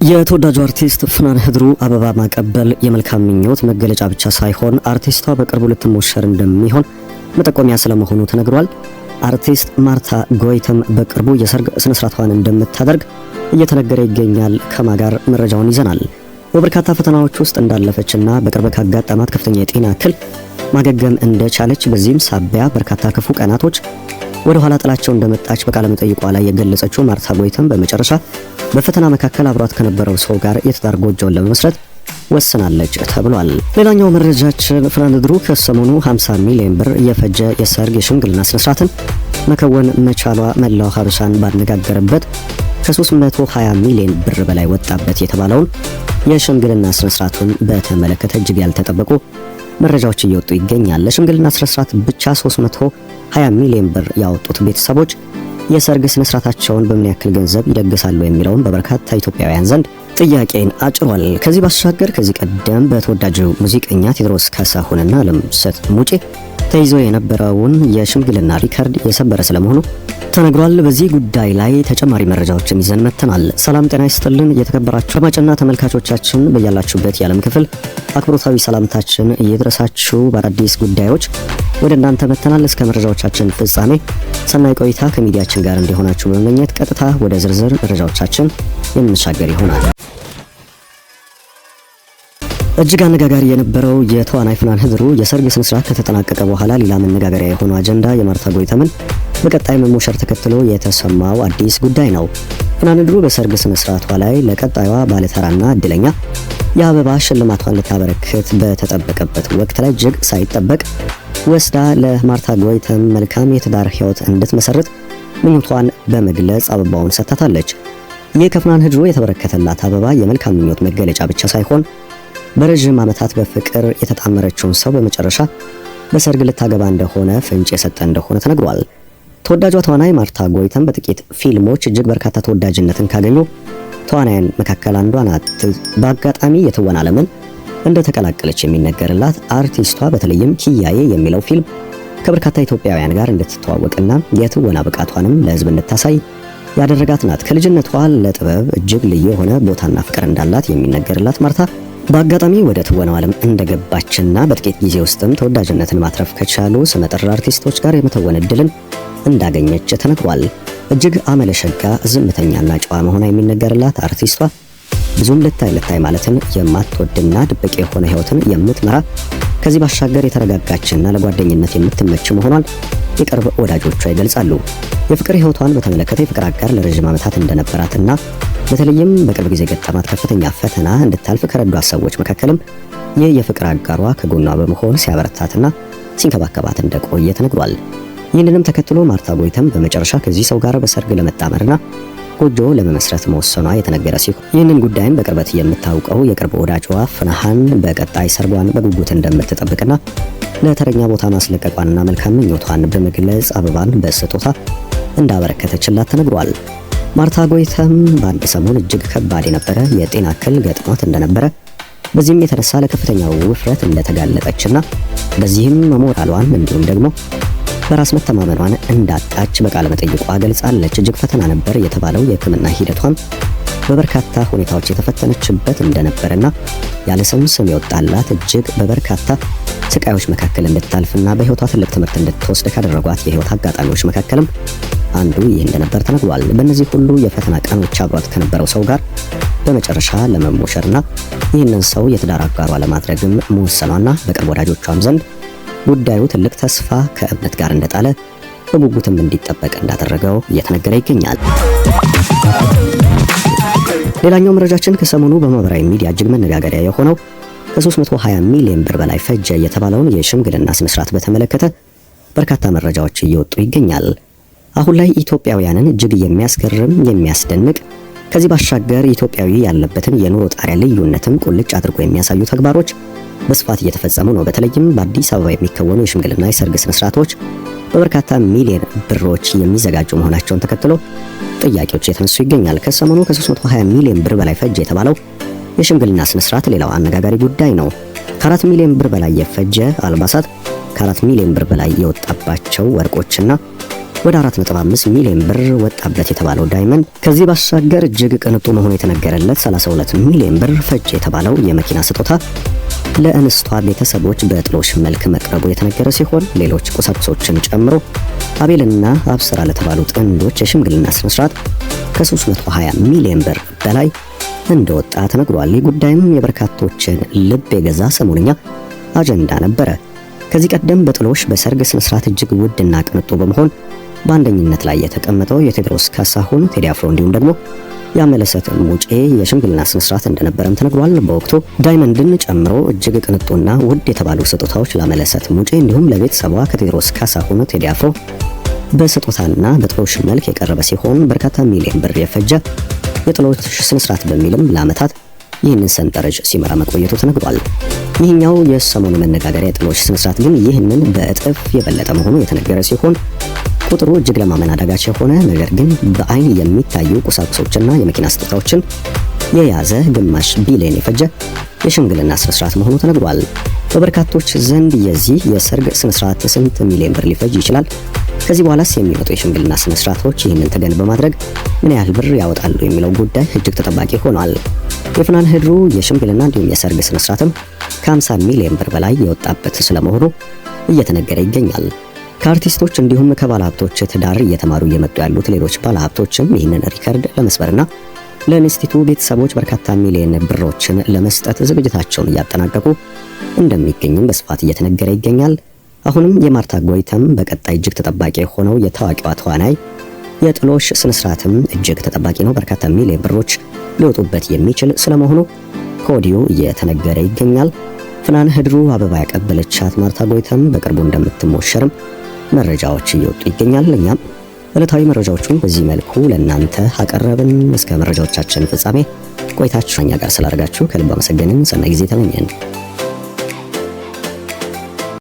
የተወዳጁ አርቲስት ፍናን ህድሩ አበባ ማቀበል የመልካም ምኞት መገለጫ ብቻ ሳይሆን አርቲስቷ በቅርቡ ልትሞሸር እንደሚሆን መጠቆሚያ ስለመሆኑ ተነግሯል። አርቲስት ማርታ ጎይተም በቅርቡ የሰርግ ስነ ስርዓቷን እንደምታደርግ እየተነገረ ይገኛል። ከማጋር መረጃውን ይዘናል። በበርካታ ፈተናዎች ውስጥ እንዳለፈችና በቅርብ ካጋጠማት ከፍተኛ የጤና እክል ማገገም እንደቻለች በዚህም ሳቢያ በርካታ ክፉ ቀናቶች ወደ ኋላ ጥላቸው እንደመጣች በቃለ መጠይቋ ላይ የገለጸችው ማርታ ጎይተም በመጨረሻ በፈተና መካከል አብሯት ከነበረው ሰው ጋር የትዳር ጎጆውን ለመመስረት ወስናለች ተብሏል። ሌላኛው መረጃችን ፍናን ህድሩ ከሰሞኑ 50 ሚሊዮን ብር የፈጀ የሰርግ የሽምግልና ስነ ስርዓትን መከወን መቻሏ መላው ሀበሻን ባነጋገረበት ከ320 ሚሊዮን ብር በላይ ወጣበት የተባለውን የሽምግልና ስነ ስርዓቱን በተመለከተ እጅግ ያልተጠበቁ መረጃዎች እየወጡ ይገኛል። ለሽምግልና ስነ ስርዓት ብቻ 320 ሚሊዮን ብር ያወጡት ቤተሰቦች የሰርግ ስነ ስርዓታቸውን በምን ያክል ገንዘብ ይደግሳሉ የሚለውን በበርካታ ኢትዮጵያውያን ዘንድ ጥያቄን አጭሯል። ከዚህ ባሻገር ከዚህ ቀደም በተወዳጁ ሙዚቀኛ ቴዎድሮስ ካሳሁንና አለምሰት ሙጬ ተይዞ የነበረውን የሽምግልና ሪከርድ የሰበረ ስለመሆኑ ተነግሯል። በዚህ ጉዳይ ላይ ተጨማሪ መረጃዎችን ይዘን መጥተናል። ሰላም ጤና ይስጥልን የተከበራችሁ አድማጭና ተመልካቾቻችን በያላችሁበት የዓለም ክፍል አክብሮታዊ ሰላምታችን እየደረሳችሁ በአዳዲስ ጉዳዮች ወደ እናንተ መጥተናል። እስከ መረጃዎቻችን ፍጻሜ ሰናይ ቆይታ ከሚዲያችን ጋር እንዲሆናችሁ በመመኘት ቀጥታ ወደ ዝርዝር መረጃዎቻችን የምንሻገር ይሆናል። እጅግ አነጋጋሪ የነበረው የተዋናይ ፍናን ህድሩ የሰርግ ስነ ስርዓት ከተጠናቀቀ በኋላ ሌላ መነጋገሪያ የሆነው አጀንዳ የማርታ ጎይተምን በቀጣይ መሞሸር ተከትሎ የተሰማው አዲስ ጉዳይ ነው። ፍናን ህድሩ በሰርግ ስነ ስርዓቷ ላይ ለቀጣዩዋ ባለተራና እድለኛ የአበባ ሽልማቷን ልታበረክት በተጠበቀበት ወቅት ላይ እጅግ ሳይጠበቅ ወስዳ ለማርታ ጎይተም መልካም የትዳር ህይወት እንድትመሰርት ምኞቷን በመግለጽ አበባውን ሰጥታታለች። ይህ ከፍናን ህድሩ የተበረከተላት አበባ የመልካም ምኞት መገለጫ ብቻ ሳይሆን በረጅም ዓመታት በፍቅር የተጣመረችውን ሰው በመጨረሻ በሰርግ ልታገባ እንደሆነ ፍንጭ የሰጠ እንደሆነ ተነግሯል። ተወዳጇ ተዋናይ ማርታ ጎይተም በጥቂት ፊልሞች እጅግ በርካታ ተወዳጅነትን ካገኙ ተዋናያን መካከል አንዷ ናት። በአጋጣሚ የትወና ዓለምን እንደተቀላቀለች የሚነገርላት አርቲስቷ በተለይም ኪያዬ የሚለው ፊልም ከበርካታ ኢትዮጵያውያን ጋር እንድትተዋወቅና የትወና ብቃቷንም ለህዝብ እንድታሳይ ያደረጋት ናት። ከልጅነቷ ለጥበብ እጅግ ልዩ የሆነ ቦታና ፍቅር እንዳላት የሚነገርላት ማርታ በአጋጣሚ ወደ ትወናው ዓለም እንደገባችና በጥቂት ጊዜ ውስጥም ተወዳጅነትን ማትረፍ ከቻሉ ስመጥር አርቲስቶች ጋር የመተወን እድልን እንዳገኘች ተነግሯል። እጅግ አመለሸጋ ዝምተኛና ጨዋ መሆኗ የሚነገርላት አርቲስቷ ብዙም ልታይ ማለትን የማትወድና ድብቅ የሆነ ህይወትን የምትመራ ከዚህ ባሻገር የተረጋጋችና ለጓደኝነት የምትመች መሆኗን የቅርብ ወዳጆቿ ይገልጻሉ። የፍቅር ህይወቷን በተመለከተ የፍቅር አጋር ለረጅም ዓመታት እንደነበራትና በተለይም በቅርብ ጊዜ ገጠማት ከፍተኛ ፈተና እንድታልፍ ከረዷት ሰዎች መካከልም ይህ የፍቅር አጋሯ ከጎኗ በመሆን ሲያበረታትና ሲንከባከባት እንደቆየ ተነግሯል። ይህንንም ተከትሎ ማርታ ጎይተም በመጨረሻ ከዚህ ሰው ጋር በሰርግ ለመጣመርና ጎጆ ለመመስረት መወሰኗ የተነገረ ሲሆን ይህንን ጉዳይም በቅርበት የምታውቀው የቅርብ ወዳጇ ፍናን በቀጣይ ሰርጓን በጉጉት እንደምትጠብቅና ለተረኛ ቦታ ማስለቀቋንና መልካም ምኞቷን በመግለጽ አበባን በስጦታ እንዳበረከተችላት ተነግሯል። ማርታ ጎይተም በአንድ ሰሞን እጅግ ከባድ የነበረ የጤና እክል ገጥሟት እንደነበረ በዚህም የተነሳ ለከፍተኛ ውፍረት እንደተጋለጠችና በዚህም ሞራሏን እንዲሁም ደግሞ በራስ መተማመኗን እንዳጣች በቃለ መጠይቋ ገልጻለች። እጅግ ፈተና ነበር የተባለው የሕክምና ሂደቷም በበርካታ ሁኔታዎች የተፈተነችበት እንደነበረና ያለ ስም የወጣላት እጅግ በበርካታ ስቃዮች መካከል እንድታልፍና በህይወቷ ትልቅ ትምህርት እንድትወስድ ካደረጓት የህይወት አጋጣሚዎች መካከልም አንዱ ይህ እንደነበር ተነግሯል። በእነዚህ ሁሉ የፈተና ቀኖች አብሯት ከነበረው ሰው ጋር በመጨረሻ ለመሞሸርና ይህንን ሰው የትዳር አጋሯ ለማድረግም መወሰኗና በቅርብ ወዳጆቿም ዘንድ ጉዳዩ ትልቅ ተስፋ ከእምነት ጋር እንደጣለ በጉጉትም እንዲጠበቅ እንዳደረገው እየተነገረ ይገኛል። ሌላኛው መረጃችን ከሰሞኑ በማህበራዊ ሚዲያ እጅግ መነጋገሪያ የሆነው ከ320 ሚሊዮን ብር በላይ ፈጀ የተባለውን የሽምግልና ስነ ስርዓት በተመለከተ በርካታ መረጃዎች እየወጡ ይገኛል። አሁን ላይ ኢትዮጵያውያንን እጅግ የሚያስገርም የሚያስደንቅ ከዚህ ባሻገር ኢትዮጵያዊ ያለበትን የኑሮ ጣሪያ ልዩነትም ቁልጭ አድርጎ የሚያሳዩ ተግባሮች በስፋት እየተፈጸሙ ነው። በተለይም በአዲስ አበባ የሚከወኑ የሽምግልና የሰርግ ስነ ስርዓቶች በበርካታ ሚሊዮን ብሮች የሚዘጋጁ መሆናቸውን ተከትሎ ጥያቄዎች የተነሱ ይገኛል። ከሰሞኑ ከ320 ሚሊዮን ብር በላይ ፈጀ የተባለው የሽምግልና ስነ ስርዓት ሌላው አነጋጋሪ ጉዳይ ነው። ከ4 ሚሊዮን ብር በላይ የፈጀ አልባሳት፣ ከ4 ሚሊዮን ብር በላይ የወጣባቸው ወርቆችና ወደ 4.5 ሚሊዮን ብር ወጣበት የተባለው ዳይመንድ ከዚህ ባሻገር እጅግ ቅንጡ መሆኑ የተነገረለት 32 ሚሊዮን ብር ፈጅ የተባለው የመኪና ስጦታ ለእንስቷ ቤተሰቦች በጥሎሽ መልክ መቅረቡ የተነገረ ሲሆን ሌሎች ቁሳቁሶችን ጨምሮ አቤልና አብስራ ለተባሉ ጥንዶች የሽምግልና ስነ ስርዓት ከ320 ሚሊዮን ብር በላይ እንደወጣ ተነግሯል። ይህ ጉዳይም የበርካቶችን ልብ የገዛ ሰሞንኛ አጀንዳ ነበረ። ከዚህ ቀደም በጥሎሽ በሰርግ ስነ ስርዓት እጅግ ውድና ቅንጡ በመሆን በአንደኝነት ላይ የተቀመጠው የቴዎድሮስ ካሳሁን፣ ቴዲ አፍሮ እንዲሁም ደግሞ ያመለሰት ሙጬ የሽምግልና ስነ ስርዓት እንደነበረም ተነግሯል። በወቅቱ ዳይመንድን ጨምሮ እጅግ ቅንጡና ውድ የተባሉ ስጦታዎች ለአመለሰት ሙጬ እንዲሁም ለቤተሰቧ ከቴዎድሮስ ካሳሁን፣ ቴዲ አፍሮ በስጦታና በጥሎሽ መልክ የቀረበ ሲሆን በርካታ ሚሊዮን ብር የፈጀ የጥሎሽ ስነ ስርዓት በሚልም ለዓመታት ይህንን ሰንጠረዥ ሲመራ መቆየቱ ተነግሯል። ይህኛው የሰሞኑ መነጋገሪያ የጥሎሽ ስነ ስርዓት ግን ይህንን በእጥፍ የበለጠ መሆኑ የተነገረ ሲሆን ቁጥሩ እጅግ ለማመን አዳጋች የሆነ ነገር ግን በአይን የሚታዩ ቁሳቁሶችና የመኪና ስጦታዎችን የያዘ ግማሽ ቢሊዮን የፈጀ የሽምግልና ስነ ስርዓት መሆኑ ተነግሯል። በበርካቶች ዘንድ የዚህ የሰርግ ስነ ስርዓት ስንት ሚሊዮን ብር ሊፈጅ ይችላል? ከዚህ በኋላስ የሚመጡ የሽምግልና ስነ ስርዓቶች ይህንን ተገን በማድረግ ምን ያህል ብር ያወጣሉ የሚለው ጉዳይ እጅግ ተጠባቂ ሆኗል። የፍናን ህድሩ የሽምግልና እንዲሁም የሰርግ ስነ ስርዓትም ከ50 ሚሊዮን ብር በላይ የወጣበት ስለመሆኑ እየተነገረ ይገኛል። ከአርቲስቶች እንዲሁም ከባለሀብቶች ትዳር እየተማሩ እየመጡ ያሉት ሌሎች ባለሀብቶችም ይህንን ሪከርድ ለመስበርና ለእንስቲቱ ቤተሰቦች በርካታ ሚሊዮን ብሮችን ለመስጠት ዝግጅታቸውን እያጠናቀቁ እንደሚገኙም በስፋት እየተነገረ ይገኛል። አሁንም የማርታ ጎይተም በቀጣይ እጅግ ተጠባቂ የሆነው የታዋቂዋ ተዋናይ የጥሎሽ ስነ ስርዓትም እጅግ ተጠባቂ ነው። በርካታ ሚሊዮን ብሮች ሊወጡበት የሚችል ስለመሆኑ ከወዲሁ እየተነገረ ይገኛል። ፍናን ህድሩ አበባ ያቀበለቻት ማርታ ጎይተም በቅርቡ እንደምትሞሸርም መረጃዎች እየወጡ ይገኛል። እኛም ዕለታዊ መረጃዎቹን በዚህ መልኩ ለእናንተ አቀረብን። እስከ መረጃዎቻችን ፍጻሜ ቆይታችሁ ከኛ ጋር ስላደረጋችሁ ከልብ አመሰገንን። ሰናይ ጊዜ ተመኘን።